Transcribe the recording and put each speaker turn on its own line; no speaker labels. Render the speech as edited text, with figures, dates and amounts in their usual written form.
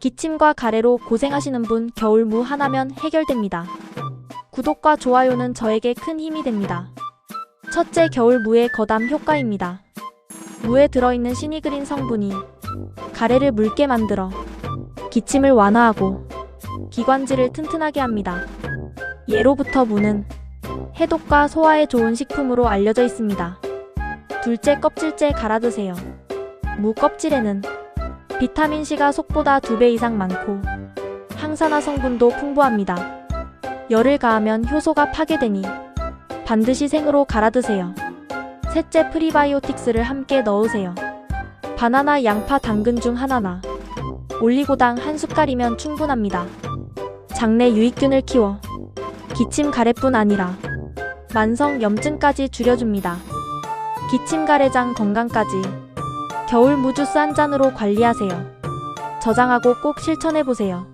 기침과 가래로 고생하시는 분 겨울무 하나면 해결됩니다. 구독과 좋아요는 저에게 큰 힘이 됩니다. 첫째, 겨울무의 거담 효과입니다. 무에 들어있는 시니그린 성분이 가래를 묽게 만들어 기침을 완화하고 기관지를 튼튼하게 합니다. 예로부터 무는 해독과 소화에 좋은 식품으로 알려져 있습니다. 둘째, 껍질째 갈아 드세요. 무 껍질에는 비타민C가 속보다 2배 이상 많고 항산화 성분도 풍부합니다. 열을 가하면 효소가 파괴되니 반드시 생으로 갈아 드세요. 셋째, 프리바이오틱스를 함께 넣으세요. 바나나, 양파, 당근 중 하나나 올리고당 1숟갈이면 충분합니다. 장내 유익균을 키워 기침 가래뿐 아니라 만성 염증까지 줄여줍니다. 기침 가래장 건강까지 겨울 무주스 한 잔으로 관리하세요. 저장하고 꼭 실천해보세요.